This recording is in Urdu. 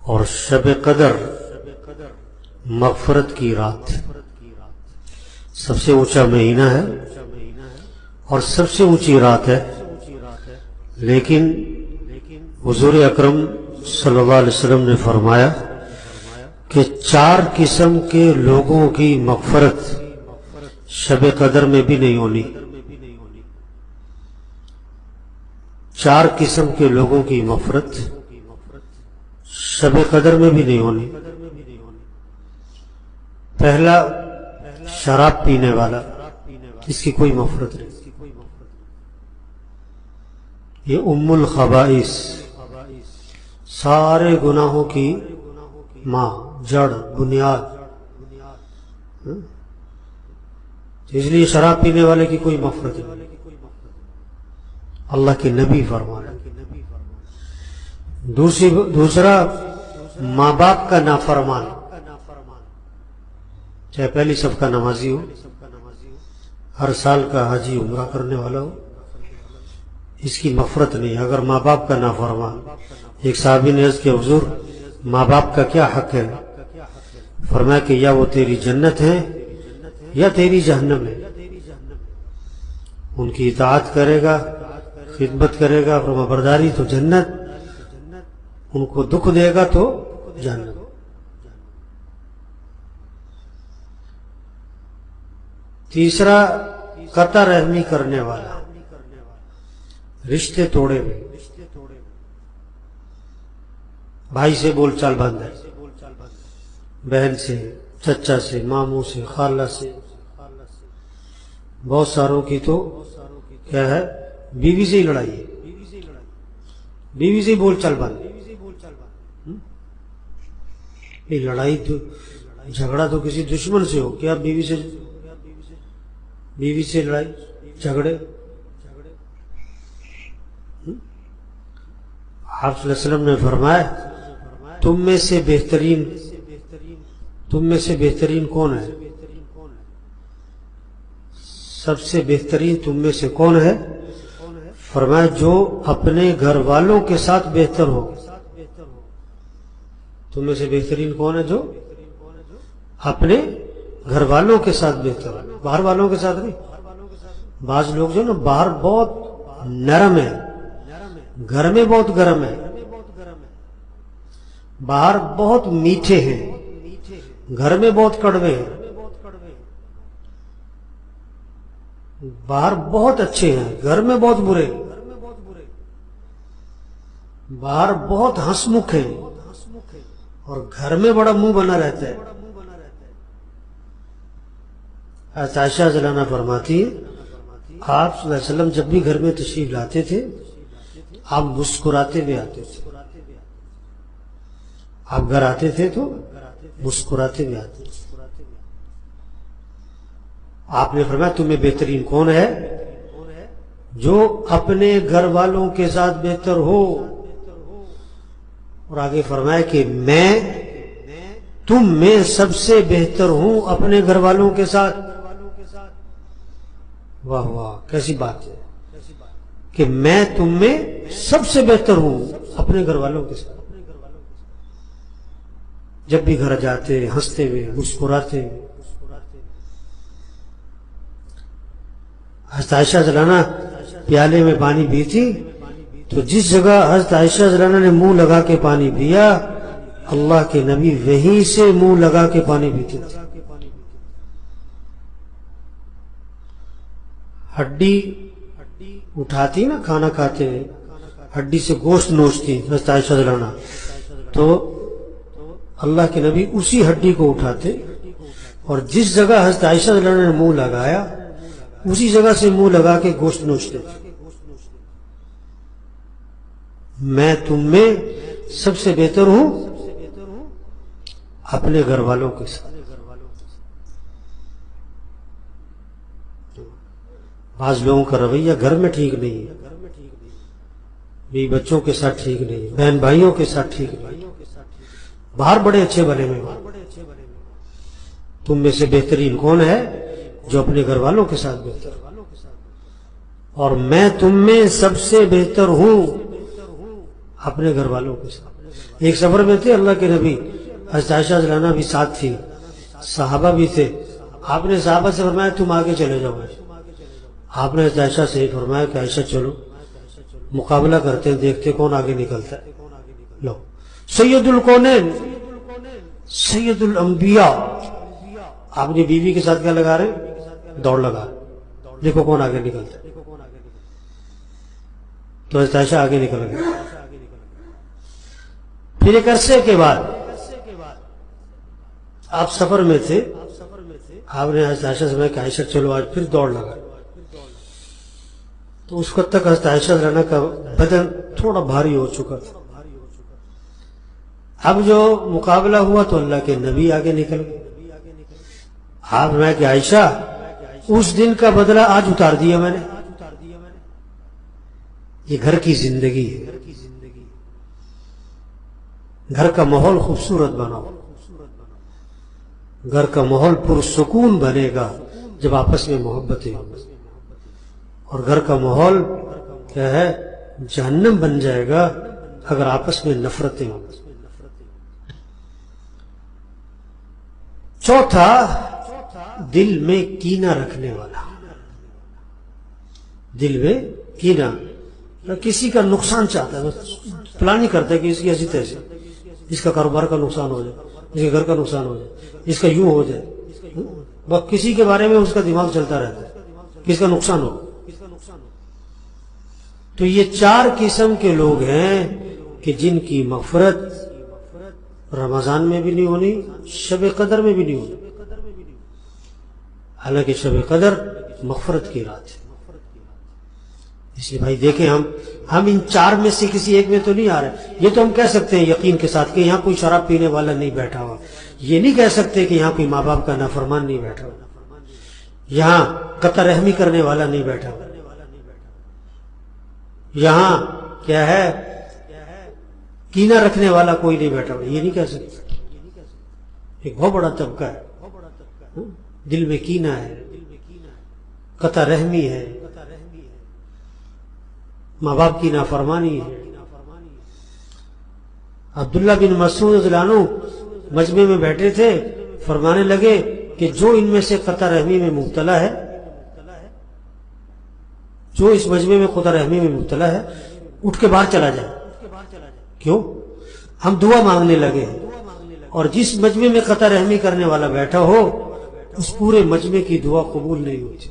اور شب قدر مغفرت کی رات، سب سے اونچا مہینہ ہے اور سب سے اونچی رات ہے، لیکن حضور اکرم صلی اللہ علیہ وسلم نے فرمایا کہ 4 قسم کے لوگوں کی مغفرت شب قدر میں بھی نہیں ہونی۔ 4 قسم کے لوگوں کی مغفرت شب قدر میں بھی نہیں ہونی۔ پہلا، شراب پینے والا، اس کی کوئی مغفرت نہیں، یہ ام الخبائث، سارے گناہوں کی ماں، جڑ، بنیاد، اس لیے شراب پینے والے کی کوئی مغفرت نہیں، اللہ کے نبی فرمایا۔ دوسرا، ماں باپ کا نافرمان، چاہے پہلی صف کا نمازی ہو، ہر سال کا حاجی عمرہ کرنے والا ہو، اس کی مغفرت نہیں اگر ماں باپ کا نافرمان۔ ایک صحابی نے عرض کیا حضور ماں باپ کا کیا حق ہے؟ فرمایا کہ یا وہ تیری جنت ہے یا تیری جہنم ہے، ان کی اطاعت کرے گا، خدمت کرے گا، فرما برداری تو جنت، ان کو دکھ دے گا تو جہنم۔ تیسرا، قطع رحمی کرنے والا، رشتے توڑے ہوئے، بھائی سے بول چال بند ہے، بہن سے، چچا سے، ماموں سے، خالہ سے، بہت ساروں کی تو کیا ہے، بیوی سے ہی لڑائی ہے، بیوی سے ہی بول چال بند۔ یہ لڑائی تو، جھگڑا تو کسی دشمن سے ہو، کیا بیوی سے لڑائی جھگڑے؟ آپ صلی اللہ علیہ وسلم نے فرمایا تم میں سے بہترین کون ہے؟ سب سے بہترین تم میں سے کون ہے؟ فرمایا جو اپنے گھر والوں کے ساتھ بہتر ہو۔ تم میں سے بہترین کون ہے؟ جو اپنے گھر والوں کے ساتھ بہتر ہو، باہر والوں کے ساتھ نہیں۔ بعض لوگ جو نا باہر بہت نرم ہے، گھر میں بہت گرم ہے، باہر بہت میٹھے ہیں، گھر میں بہت کڑوے ہیں، باہر بہت اچھے ہیں، گھر میں بہت برے، باہر بہت ہنسمکھ ہیں اور گھر میں بڑا منہ بنا رہتا ہے۔ عائشہ رضی اللہ عنہا فرماتی ہے آپ صلی اللہ علیہ وسلم جب بھی گھر میں تشریف لاتے تھے آپ مسکراتے ہوئے آتے تھے، آپ گھر آتے تھے تو مسکراتے ہوئے آتے تھے۔ آپ نے فرمایا تمہیں بہترین کون ہے؟ جو اپنے گھر والوں کے ساتھ بہتر ہو، اور آگے فرمایا کہ میں تم میں سب سے بہتر ہوں اپنے گھر والوں کے ساتھ۔ واہ واہ، کیسی بات ہے کہ میں تم میں سب سے بہتر ہوں اپنے گھر والوں کے ساتھ۔ جب بھی گھر جاتے ہنستے ہوئے، مسکراتے ہوئے۔ حضرت عائشہ رضی اللہ عنہا پیالے میں پانی پیتی تو جس جگہ حضرت عائشہ رضی اللہ عنہا نے منہ لگا کے پانی پیا اللہ کے نبی وہیں سے منہ لگا کے پانی پیتے تھے۔ ہڈی اٹھاتی نا کھانا کھاتے ہیں، ہڈی سے گوشت نوچتی حضرت عائشہ رضی اللہ عنہا، تو اللہ کے نبی اسی ہڈی کو اٹھاتے اور جس جگہ حضرت عائشہ رضی اللہ عنہا نے منہ لگایا اسی جگہ سے منہ لگا کے گوشت نوچتے تھے۔ میں تم میں سب سے بہتر ہوں اپنے گھر والوں کے ساتھ۔ بعض لوگوں کا رویہ گھر میں ٹھیک نہیں ہے، بیوی بچوں کے ساتھ ٹھیک نہیں ہے، بہن بھائیوں کے ساتھ ٹھیک نہیں، باہر بڑے اچھے بنے میں۔ تم میں سے بہترین کون ہے؟ جو اپنے گھر والوں کے ساتھ بہتر، اور میں تم میں سب سے بہتر ہوں اپنے گھر والوں کے ساتھ۔ ایک سفر میں تھے اللہ کے نبی، حضرت عائشہ رضی اللہ عنہا بھی ساتھ تھی، صحابہ بھی تھے. آپ نے صحابہ سے فرمایا تم آگے چلے جاؤ. آپ نے حضرت عائشہ سے فرمایا کہ عائشہ چلو مقابلہ کرتے ہیں، دیکھتے کون آگے نکلتا ہے. لو سید الکونین سید الانبیاء، آپ نے بیوی کے ساتھ کیا لگا رہے؟ دوڑ لگا، دیکھو کون آگے نکلتا ہے. تو حضرت عائشہ آگے نکل گئے. پھر ایک عرصے کے بعد آپ سفر میں تھے، آپ نے حضرت عائشہ سے فرمایا کہ عائشہ چلو آج پھر دوڑ لگا. تو اس وقت تک حضرت عائشہ رضی اللہ عنہا کا بدن تھوڑا بھاری ہو چکا تھا. اب جو مقابلہ ہوا تو اللہ کے نبی آگے نکل گئے. آپ نے کہ عائشہ اس دن کا بدلہ آج اتار دیا میں نے. یہ گھر کی زندگی ہے، گھر کا ماحول خوبصورت بناؤ، گھر کا ماحول پرسکون بنے گا جب آپس میں محبتیں ہوں، اور گھر کا ماحول کیا ہے جہنم بن جائے گا اگر آپس میں نفرتیں ہوں. چوتھا، دل میں کینہ رکھنے والا. دل میں کینہ، کسی کا نقصان چاہتا ہے، پلان ہی کرتا ہے کہ اس کی ایسی تیسی، اس کا کاروبار کا نقصان ہو جائے، اس کے گھر کا نقصان ہو جائے، اس کا یوں ہو جائے. بس کسی کے بارے میں اس کا دماغ چلتا رہتا ہے کہ اس کا نقصان ہو. تو یہ چار قسم کے لوگ ہیں کہ جن کی مغفرت رمضان میں بھی نہیں ہونی، شب قدر میں بھی نہیں ہونی. حالانکہ شب قدر مغفرت کی رات ہے. اس لیے بھائی دیکھیں، ہم ان چار میں سے کسی ایک میں تو نہیں آ رہے. یہ تو ہم کہہ سکتے ہیں یقین کے ساتھ کہ یہاں کوئی شراب پینے والا نہیں بیٹھا ہوا. یہ نہیں کہہ سکتے کہ یہاں کوئی ماں باپ کا نافرمان نہیں بیٹھا ہوا، یہاں قطع رحمی کرنے والا نہیں بیٹھا ہوا، یہاں کیا ہے کینہ رکھنے والا کوئی نہیں بیٹھا ہوا. یہ نہیں کہہ سکتے. ایک بہت بڑا طبقہ ہے، دل میں کینہ ہے، قطع رحمی ہے، ماں باپ کی نافرمانی ہے. عبداللہ بن مسعود رضی اللہ عنہ مجمع میں بیٹھے تھے، فرمانے لگے کہ جو ان میں سے قطع رحمی میں مبتلا ہے، جو اس مجمع میں قطع رحمی میں مبتلا ہے، اٹھ کے باہر چلا جائے. کیوں؟ ہم دعا مانگنے لگے ہیں، اور جس مجمع میں قطع رحمی کرنے والا بیٹھا ہو اس پورے مجمع کی دعا قبول نہیں ہوتی.